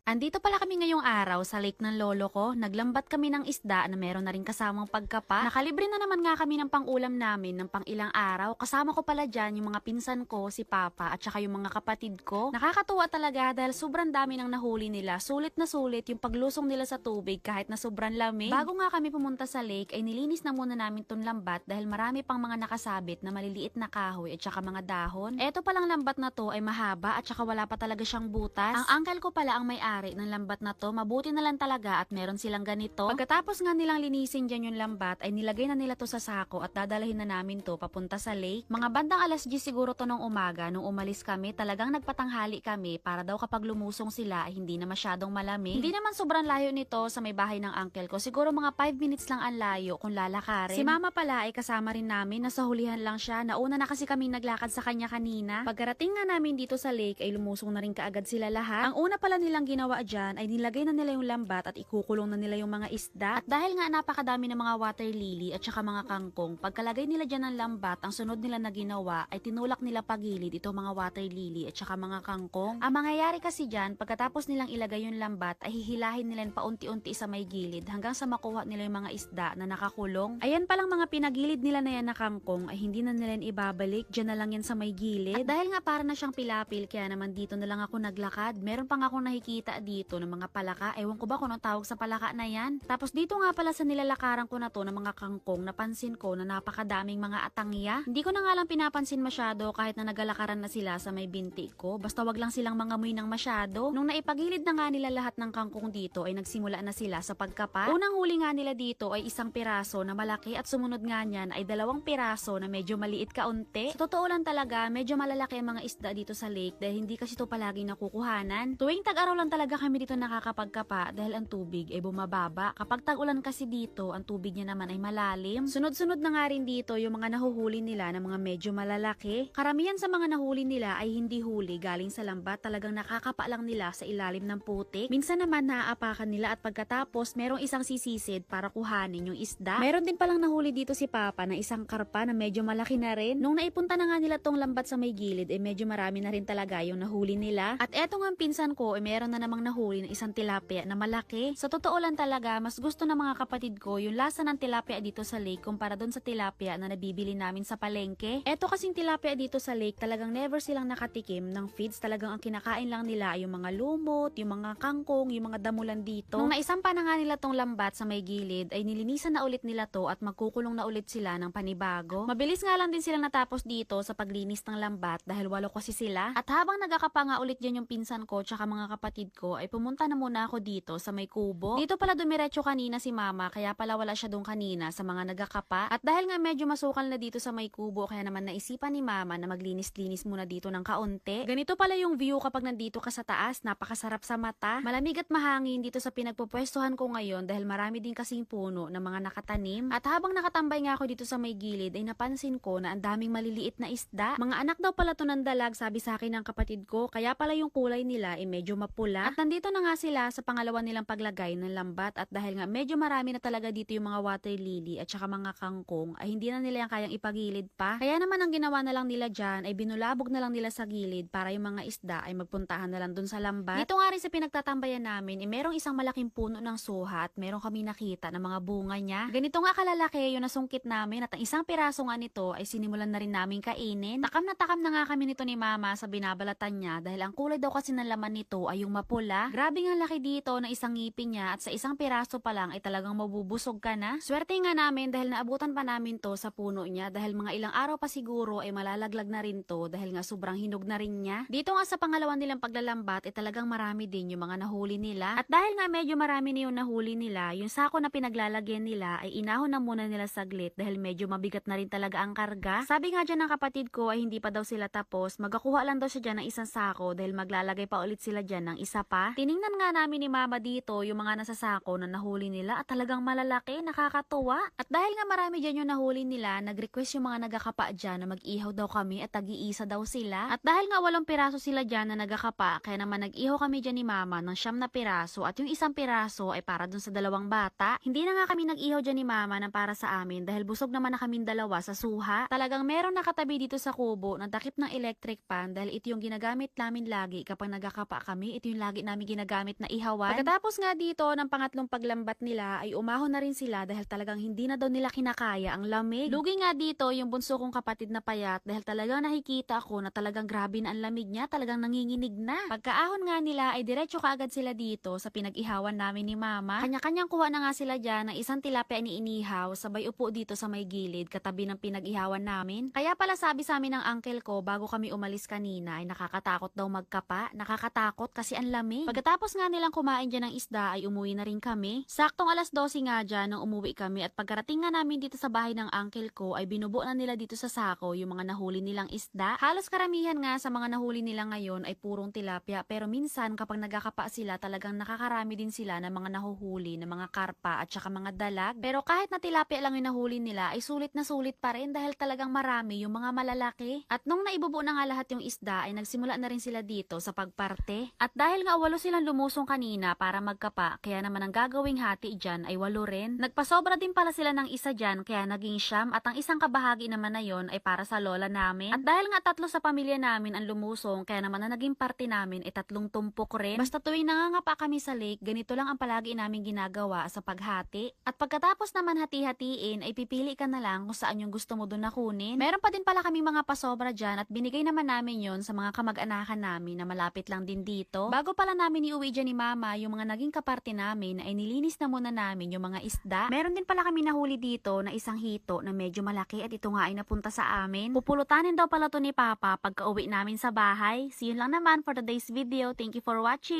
Andito pala kami ngayong araw sa lake ng lolo ko. Naglambat kami ng isda na meron na rin kasamang pagkapa. Nakalibre na naman nga kami ng pang-ulam namin ng pang ilang araw. Kasama ko pala dyan yung mga pinsan ko, si Papa at saka yung mga kapatid ko. Nakakatuwa talaga dahil sobrang dami ng nahuli nila. Sulit na sulit yung paglusong nila sa tubig kahit na sobrang lamig. Bago nga kami pumunta sa lake ay nilinis na muna namin tong lambat dahil marami pang mga nakasabit na maliliit na kahoy at saka mga dahon. Eto palang lambat na to ay mahaba at saka wala pa talaga siyang butas. Ang uncle ko pala ang may-ari ng lambat na to, mabuti na lang talaga at meron silang ganito. Pagkatapos nga nilang linisin dyan yung lambat, ay nilagay na nila to sa sako at dadalahin na namin to papunta sa lake. Mga bandang alas 10 siguro to nung umaga, nung umalis kami, talagang nagpatanghali kami para daw kapag lumusong sila ay hindi na masyadong malamig. Hindi naman sobrang layo nito sa may bahay ng uncle ko, siguro mga 5 minutes lang ang layo kung lalakarin. Si mama pala ay kasama rin namin, nasa hulihan lang siya, nauna na kasi kaming naglakad sa kanya kanina. Pagkarating nga namin dito sa lake ay lumusong na rin kaagad sila lahat. Ang una pala nilang ginawa dyan ay nilagay na nila yung lambat at ikukulong na nila yung mga isda. At dahil nga napakadami ng mga water lily at saka mga kangkong, pagkalagay nila dyan ng lambat, ang sunod nila na ginawa ay tinulak nila pagilid ito mga water lily at saka mga kangkong. Ang mangyayari kasi dyan, pagkatapos nilang ilagay yung lambat ay hihilahin nila paunti-unti sa may gilid hanggang sa makuha nila yung mga isda na nakakulong. Ayan palang mga pinagilid nila na yan na kangkong ay hindi na nila ibabalik, dyan na lang yan sa may gilid. At dahil nga para na siyang pilapil, kaya naman dito na lang ako naglakad. Meron pang akong nakikita dito ng mga palaka. Ewan ko ba kung anong tawag sa palaka na yan. Tapos dito nga pala sa nilalakaran ko na to ng mga kangkong, napansin ko na napakadaming mga atangya. Hindi ko na nga lang pinapansin masyado kahit na nagalakaran na sila sa may binti ko. Basta wag lang silang mangamoy ng masyado. Nung naipagilid na nga nila lahat ng kangkong dito ay nagsimula na sila sa pagkapa. Unang huli nga nila dito ay isang piraso na malaki at sumunod nga niyan ay 2 piraso na medyo maliit kaunti. Sa totoo lang talaga, medyo malalaki ang mga isda dito sa lake dahil hindi kasi ito palaging nakukuhanan. Tuwing tag-araw lang talaga kami dito nakakapagkapa dahil ang tubig ay bumababa. Kapag tag-ulan kasi dito, ang tubig niya naman ay malalim. Sunod-sunod na nga rin dito yung mga nahuhuli nila ng mga medyo malalaki. Karamihan sa mga nahuli nila ay hindi huli galing sa lambat, talagang nakakapa lang nila sa ilalim ng putik. Minsan naman naaapakan nila at pagkatapos merong isang sisisid para kuhanin yung isda. Meron din palang nahuli dito si Papa na isang karpa na medyo malaki na rin. Nung naipunta na nga nila tong lambat sa may gilid ay medyo marami na rin talaga yung nahuli nila. At eto nga pinsan ko ay meron na namang nahuli na isang tilapia na malaki. Sa totoo lang talaga, mas gusto ng mga kapatid ko yung lasa ng tilapia dito sa lake kumpara doon sa tilapia na nabibili namin sa palengke. Eto kasing tilapia dito sa lake, talagang never silang nakatikim ng feeds. Talagang ang kinakain lang nila yung mga lumot, yung mga kangkong, yung mga damulan dito. Nung naisampa na nga nila tong lambat sa may gilid, ay nilinisan na ulit nila to at magkukulong na ulit sila ng panibago. Mabilis nga lang din sila natapos dito sa paglinis ng lambat dahil 8 kasi sila. At habang nagakapa nga ulit dyan yung pinsan ko tsaka mga kapatid ko, ay pumunta na muna ako dito sa may kubo. Dito pala dumiretso kanina si mama, kaya pala wala siya doon kanina sa mga nagakapa. At dahil nga medyo masukal na dito sa may kubo, kaya naman naisipan ni mama na maglinis-linis muna dito ng kaunti. Ganito pala yung view kapag nandito ka sa taas, napakasarap sa mata. Malamig at mahangin dito sa pinagpupwestuhan ko ngayon dahil marami din kasing puno ng mga nakatanim. At habang nakatambay nga ako dito sa may gilid, ay napansin ko na ang daming maliliit na isda. Mga anak daw pala to ng dalag, sabi sa akin ng kapatid ko, kaya pala yung kulay nila ay medyo mapula. At nandito na nga sila sa pangalawa nilang paglagay ng lambat at dahil nga medyo marami na talaga dito yung mga water lily at saka mga kangkong ay hindi na nila yung kayang ipagilid pa. Kaya naman ang ginawa na lang nila dyan ay binulabog na lang nila sa gilid para yung mga isda ay magpuntahan na lang dun sa lambat. Dito nga rin sa pinagtatambayan namin ay merong isang malaking puno ng suha at meron kami nakita ng mga bunga niya. Ganito nga kalalaki yung nasungkit namin at ang isang piraso nga nito ay sinimulan na rin namin kainin. Takam na nga kami nito ni mama sa binabalatan niya dahil ang kulay daw kasi ng laman nito ay yung mapula. Grabe nga laki dito na isang ngipin niya at sa isang piraso pa lang ay talagang mabubusog ka na. Swerte nga namin dahil naabutan pa namin to sa puno niya dahil mga ilang araw pa siguro ay malalaglag na rin to dahil nga sobrang hinog na rin niya. Dito nga sa pangalawa nilang paglalambat ay talagang marami din yung mga nahuli nila. At dahil nga medyo marami na yung nahuli nila, yung sako na pinaglalagyan nila ay inahon na muna nila saglit dahil medyo mabigat na rin talaga ang karga. Sabi nga dyan ng kapatid ko ay hindi pa daw sila tapos, magkakuha lang daw siya dyan ng isang sako dahil maglalagay pa ulit sila dyan ng isa pa. Tiningnan nga namin ni mama dito yung mga nasa sako na nahuli nila at talagang malalaki, nakakatuwa. At dahil nga marami dyan yung nahuli nila, nag-request yung mga nagakapa dyan na mag-ihaw daw kami at tag-iisa daw sila. At dahil nga 8 piraso sila dyan na nagakapa, kaya naman nag-ihaw kami dyan ni mama ng 9 na piraso at yung isang piraso ay para dun sa 2 bata. Hindi na nga kami nag-ihaw dyan ni mama ng para sa amin dahil busog naman na kaming 2 sa suha. Talagang meron nakatabi dito sa kubo ng takip ng electric pan dahil ito yung ginagamit namin lagi kapag nagakapa kami. Ito yung lagi palagi namin ginagamit na ihawan. Pagkatapos nga dito ng pangatlong paglambat nila ay umahon na rin sila dahil talagang hindi na daw nila kinakaya ang lamig. Lugi nga dito yung bunso kong kapatid na payat dahil talagang nakikita ko na talagang grabe na ang lamig niya, talagang nanginginig na. Pagkaahon nga nila ay diretso kaagad sila dito sa pinag-ihawan namin ni mama. Kanya-kanyang kuha na nga sila dyan ng isang tilapia ni inihaw, sabay upo dito sa may gilid katabi ng pinag-ihawan namin. Kaya pala sabi sa amin ng uncle ko bago kami umalis kanina ay nakakatakot daw magkapa, nakakatakot kasi ang lamig. Pagkatapos nga nilang kumain dyan ng isda ay umuwi na rin kami. Saktong alas 12 nga dyan nung umuwi kami at pagkarating nga namin dito sa bahay ng uncle ko ay binubuo na nila dito sa sako yung mga nahuli nilang isda. Halos karamihan nga sa mga nahuli nila ngayon ay purong tilapia pero minsan kapag nagkakapa sila talagang nakakarami din sila ng mga nahuhuli ng mga karpa at saka mga dalag. Pero kahit na tilapia lang yung nahuli nila ay sulit na sulit pa rin dahil talagang marami yung mga malalaki. At nung naibubuo na nga lahat yung isda ay nagsimula na rin sila dito sa pagparte. At dahil nga 8 silang lumusong kanina para magkapa kaya naman ang gagawing hati dyan ay 8 rin. Nagpasobra din pala sila ng isa dyan kaya naging 9 at ang isang kabahagi naman na yon ay para sa lola namin. At dahil nga 3 sa pamilya namin ang lumusong kaya naman na naging parte namin ay 3 tumpok rin. Basta tuwing nangangapa kami sa lake, ganito lang ang palagi namin ginagawa sa paghati. At pagkatapos naman hati-hatiin ay pipili ka na lang kung saan yung gusto mo doon na kunin. Meron pa din pala kaming mga pasobra dyan at binigay naman namin yon sa mga kamag-anakan namin na malapit lang din dito. Bago pala namin iuwi dyan ni mama yung mga naging kaparte namin ay nilinis na muna namin yung mga isda. Meron din pala kami nahuli dito na isang hito na medyo malaki at ito nga ay napunta sa amin. Pupulutanin daw pala to ni papa pagka uwi namin sa bahay. See you lang naman for today's video. Thank you for watching.